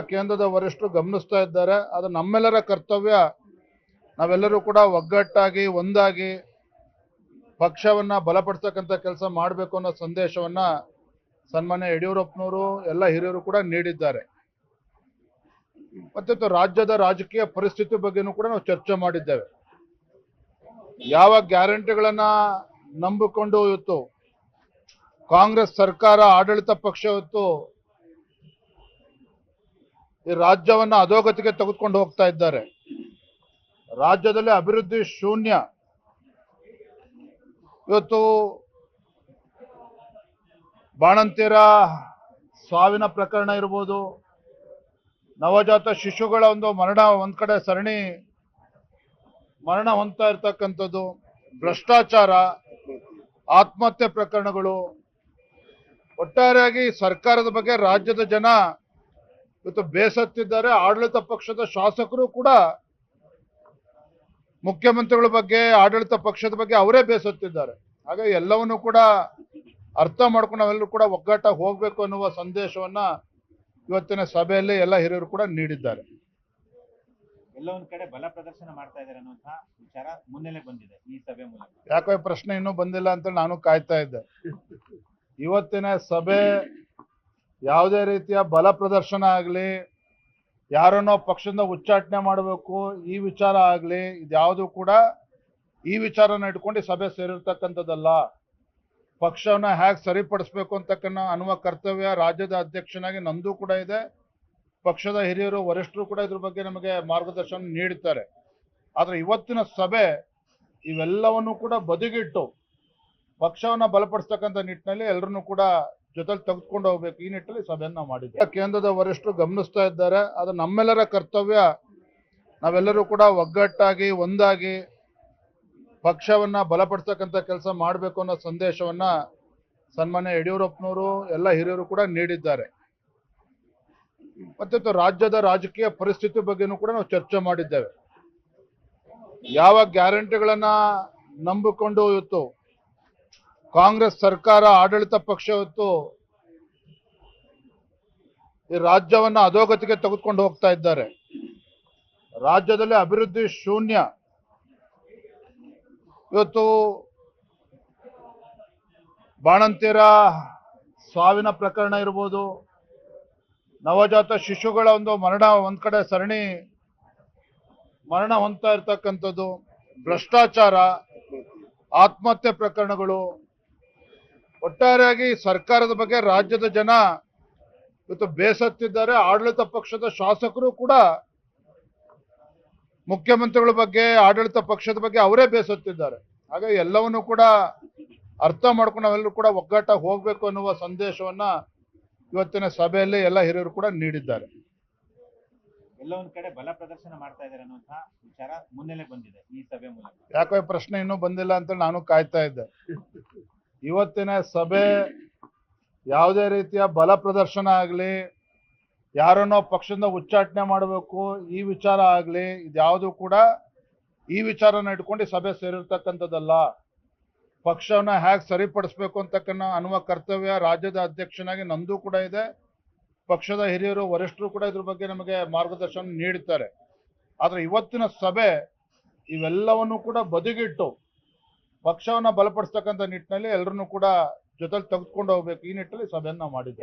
ಕೇಂದ್ರದ ವರಿಷ್ಠರು ಗಮನಿಸ್ತಾ ಇದ್ದಾರೆ. ಅದು ನಮ್ಮೆಲ್ಲರ ಕರ್ತವ್ಯ. ನಾವೆಲ್ಲರೂ ಕೂಡ ಒಗ್ಗಟ್ಟಾಗಿ ಒಂದಾಗಿ ಪಕ್ಷವನ್ನ ಬಲಪಡಿಸತಕ್ಕಂಥ ಕೆಲಸ ಮಾಡಬೇಕು ಅನ್ನೋ ಸಂದೇಶವನ್ನ ಸನ್ಮಾನ್ಯ ಯಡಿಯೂರಪ್ಪನವರು ಎಲ್ಲ ಹಿರಿಯರು ಕೂಡ ನೀಡಿದ್ದಾರೆ. ಮತ್ತೆ ರಾಜ್ಯದ ರಾಜಕೀಯ ಪರಿಸ್ಥಿತಿ ಬಗ್ಗೆನೂ ಕೂಡ ನಾವು ಚರ್ಚೆ ಮಾಡಿದ್ದೇವೆ. ಯಾವ ಗ್ಯಾರಂಟಿಗಳನ್ನ ನಂಬಿಕೊಂಡು ಇವತ್ತು ಕಾಂಗ್ರೆಸ್ ಸರ್ಕಾರ ಆಡಳಿತ ಪಕ್ಷ ಇವತ್ತು ಈ ರಾಜ್ಯವನ್ನ ಅಧೋಗತಿಗೆ ತೆಗೆದುಕೊಂಡು ಹೋಗ್ತಾ ಇದ್ದಾರೆ. ರಾಜ್ಯದಲ್ಲಿ ಅಭಿವೃದ್ಧಿ ಶೂನ್ಯ. ಇವತ್ತು ಬಾಣಂತಿಯರ ಸಾವಿನ ಪ್ರಕರಣ ಇರ್ಬೋದು, ನವಜಾತ ಶಿಶುಗಳ ಒಂದು ಮರಣ ಒಂದ್ ಕಡೆ ಸರಣಿ ಮರಣ ಹೊಂದ್ತಾ ಇರ್ತಕ್ಕಂಥದ್ದು, ಭ್ರಷ್ಟಾಚಾರ, ಆತ್ಮಹತ್ಯೆ ಪ್ರಕರಣಗಳು, ಒಟ್ಟಾರೆಯಾಗಿ ಸರ್ಕಾರದ ಬಗ್ಗೆ ರಾಜ್ಯದ ಜನ ಇವತ್ತು ಬೇಸತ್ತಿದ್ದಾರೆ. ಆಡಳಿತ ಪಕ್ಷದ ಶಾಸಕರು ಕೂಡ ಮುಖ್ಯಮಂತ್ರಿಗಳ ಬಗ್ಗೆ, ಆಡಳಿತ ಪಕ್ಷದ ಬಗ್ಗೆ ಅವರೇ ಬೇಸತ್ತಿದ್ದಾರೆ. ಹಾಗಾಗಿ ಎಲ್ಲವನ್ನೂ ಕೂಡ ಅರ್ಥ ಮಾಡ್ಕೊಂಡು ನಾವೆಲ್ಲರೂ ಕೂಡ ಒಗ್ಗಟ್ಟಾಗಿ ಹೋಗ್ಬೇಕು ಅನ್ನುವ ಸಂದೇಶವನ್ನ ಇವತ್ತಿನ ಸಭೆಯಲ್ಲಿ ಎಲ್ಲ ಹಿರಿಯರು ಕೂಡ ನೀಡಿದ್ದಾರೆ. ಎಲ್ಲ ಒಂದ್ ಕಡೆ ಬಲ ಪ್ರದರ್ಶನ ಮಾಡ್ತಾ ಇದ್ದಾರೆ ಅನ್ನುವಂತಹ ವಿಚಾರ ಮುನ್ನೆಲೆ ಬಂದಿದೆ ಈ ಸಭೆ ಮೂಲಕ. ಯಾಕೋ ಪ್ರಶ್ನೆ ಇನ್ನೂ ಬಂದಿಲ್ಲ ಅಂತ ನಾನು ಕಾಯ್ತಾ ಇದ್ದೆ. ಇವತ್ತಿನ ಸಭೆ ಯಾವುದೇ ರೀತಿಯ ಬಲ ಪ್ರದರ್ಶನ ಆಗಲಿ, ಯಾರನ್ನೋ ಪಕ್ಷದಿಂದ ಉಚ್ಚಾಟನೆ ಮಾಡಬೇಕು ಈ ವಿಚಾರ ಆಗಲಿ, ಇದ್ಯಾವುದು ಕೂಡ ಈ ವಿಚಾರನ ಇಟ್ಕೊಂಡು ಸಭೆ ಸೇರಿರ್ತಕ್ಕಂಥದ್ದಲ್ಲ. ಪಕ್ಷವನ್ನ ಹೇಗೆ ಸರಿಪಡಿಸ್ಬೇಕು ಅಂತಕ್ಕನ್ನ ಅನ್ನುವ ಕರ್ತವ್ಯ ರಾಜ್ಯದ ಅಧ್ಯಕ್ಷನಾಗಿ ನಂದು ಕೂಡ ಇದೆ. ಪಕ್ಷದ ಹಿರಿಯರು ವರಿಷ್ಠರು ಕೂಡ ಇದ್ರ ಬಗ್ಗೆ ನಮಗೆ ಮಾರ್ಗದರ್ಶನ ನೀಡುತ್ತಾರೆ. ಆದ್ರೆ ಇವತ್ತಿನ ಸಭೆ ಇವೆಲ್ಲವನ್ನು ಕೂಡ ಬದಿಗಿಟ್ಟು ಪಕ್ಷವನ್ನ ಬಲಪಡಿಸ್ತಕ್ಕಂಥ ನಿಟ್ಟಿನಲ್ಲಿ ಎಲ್ಲರನ್ನೂ ಕೂಡ ಜೊತೆಲಿ ತೆಗೆದುಕೊಂಡು ಹೋಗ್ಬೇಕು, ಈ ನಿಟ್ಟಿನಲ್ಲಿ ಸಭೆಯನ್ನ ಮಾಡಿದ್ದೆ. ಕೇಂದ್ರದ ವರಿಷ್ಠರು ಗಮನಿಸ್ತಾ ಇದ್ದಾರೆ. ಅದು ನಮ್ಮೆಲ್ಲರ ಕರ್ತವ್ಯ. ನಾವೆಲ್ಲರೂ ಕೂಡ ಒಗ್ಗಟ್ಟಾಗಿ ಒಂದಾಗಿ ಪಕ್ಷವನ್ನ ಬಲಪಡಿಸತಕ್ಕಂಥ ಕೆಲಸ ಮಾಡಬೇಕು ಅನ್ನೋ ಸಂದೇಶವನ್ನ ಸನ್ಮಾನ್ಯ ಯಡಿಯೂರಪ್ಪನವರು ಎಲ್ಲ ಹಿರಿಯರು ಕೂಡ ನೀಡಿದ್ದಾರೆ. ಮತ್ತೆ ರಾಜ್ಯದ ರಾಜಕೀಯ ಪರಿಸ್ಥಿತಿ ಬಗ್ಗೆನೂ ಕೂಡ ನಾವು ಚರ್ಚೆ ಮಾಡಿದ್ದೇವೆ. ಯಾವ ಗ್ಯಾರಂಟಿಗಳನ್ನ ನಂಬಿಕೊಂಡು ಇವತ್ತು ಕಾಂಗ್ರೆಸ್ ಸರ್ಕಾರ ಆಡಳಿತ ಪಕ್ಷ ಇವತ್ತು ಈ ರಾಜ್ಯವನ್ನ ಅಧೋಗತಿಗೆ ತೆಗೆದುಕೊಂಡು ಹೋಗ್ತಾ ಇದ್ದಾರೆ. ರಾಜ್ಯದಲ್ಲಿ ಅಭಿವೃದ್ಧಿ ಶೂನ್ಯ. ಇವತ್ತು ಬಾಣಂತಿಯರ ಸಾವಿನ ಪ್ರಕರಣ ಇರ್ಬೋದು, ನವಜಾತ ಶಿಶುಗಳ ಒಂದು ಮರಣ ಒಂದ್ ಕಡೆ ಸರಣಿ ಮರಣ ಹೊಂದ್ತಾ ಇರ್ತಕ್ಕಂಥದ್ದು, ಭ್ರಷ್ಟಾಚಾರ, ಆತ್ಮಹತ್ಯೆ ಪ್ರಕರಣಗಳು, ಒಟ್ಟಾರೆಯಾಗಿ ಸರ್ಕಾರದ ಬಗ್ಗೆ ರಾಜ್ಯದ ಜನ ಇವತ್ತು ಬೇಸತ್ತಿದ್ದಾರೆ. ಆಡಳಿತ ಪಕ್ಷದ ಶಾಸಕರು ಕೂಡ ಮುಖ್ಯಮಂತ್ರಿಗಳ ಬಗ್ಗೆ, ಆಡಳಿತ ಪಕ್ಷದ ಬಗ್ಗೆ ಅವರೇ ಬೇಸತ್ತಿದ್ದಾರೆ. ಹಾಗಾಗಿ ಎಲ್ಲವನ್ನೂ ಕೂಡ ಅರ್ಥ ಮಾಡ್ಕೊಂಡು ನಾವೆಲ್ಲರೂ ಕೂಡ ಒಗ್ಗಟ್ಟಾಗಿ ಹೋಗ್ಬೇಕು ಅನ್ನುವ ಸಂದೇಶವನ್ನ ಇವತ್ತಿನ ಸಭೆಯಲ್ಲಿ ಎಲ್ಲ ಹಿರಿಯರು ಕೂಡ ನೀಡಿದ್ದಾರೆ. ಎಲ್ಲ ಒಂದ್ ಕಡೆ ಬಲ ಪ್ರದರ್ಶನ ಮಾಡ್ತಾ ಇದ್ದಾರೆ ಅನ್ನುವಂತಹ ವಿಚಾರ ಮುನ್ನೆಲೆ ಬಂದಿದೆ ಈ ಸಭೆ ಮೂಲಕ. ಯಾಕೋ ಪ್ರಶ್ನೆ ಇನ್ನೂ ಬಂದಿಲ್ಲ ಅಂತ ನಾನು ಕಾಯ್ತಾ ಇದ್ದೆ. ಇವತ್ತಿನ ಸಭೆ ಯಾವುದೇ ರೀತಿಯ ಬಲ ಪ್ರದರ್ಶನ ಆಗಲಿ, ಯಾರನ್ನೋ ಪಕ್ಷದಿಂದ ಉಚ್ಚಾಟನೆ ಮಾಡಬೇಕು ಈ ವಿಚಾರ ಆಗಲಿ, ಇದ್ಯಾವುದು ಕೂಡ ಈ ವಿಚಾರನ ಇಟ್ಕೊಂಡು ಸಭೆ ಸೇರಿರ್ತಕ್ಕಂಥದ್ದಲ್ಲ. ಪಕ್ಷವನ್ನ ಹೇಗೆ ಸರಿಪಡಿಸ್ಬೇಕು ಅಂತಕ್ಕನ್ನ ಅನ್ನುವ ಕರ್ತವ್ಯ ರಾಜ್ಯದ ಅಧ್ಯಕ್ಷನಾಗಿ ನಂದು ಕೂಡ ಇದೆ. ಪಕ್ಷದ ಹಿರಿಯರು ವರಿಷ್ಠರು ಕೂಡ ಇದ್ರ ಬಗ್ಗೆ ನಮಗೆ ಮಾರ್ಗದರ್ಶನ ನೀಡುತ್ತಾರೆ. ಆದ್ರೆ ಇವತ್ತಿನ ಸಭೆ ಇವೆಲ್ಲವನ್ನು ಕೂಡ ಬದಿಗಿಟ್ಟು ಪಕ್ಷವನ್ನ ಬಲಪಡಿಸ್ತಕ್ಕಂಥ ನಿಟ್ಟಿನಲ್ಲಿ ಎಲ್ಲರನ್ನೂ ಕೂಡ ಜೊತೆಲಿ ತೆಗೆದುಕೊಂಡು ಹೋಗ್ಬೇಕು, ಈ ನಿಟ್ಟಿನಲ್ಲಿ ಸಭೆಯನ್ನ ಮಾಡಿದ್ದೆ.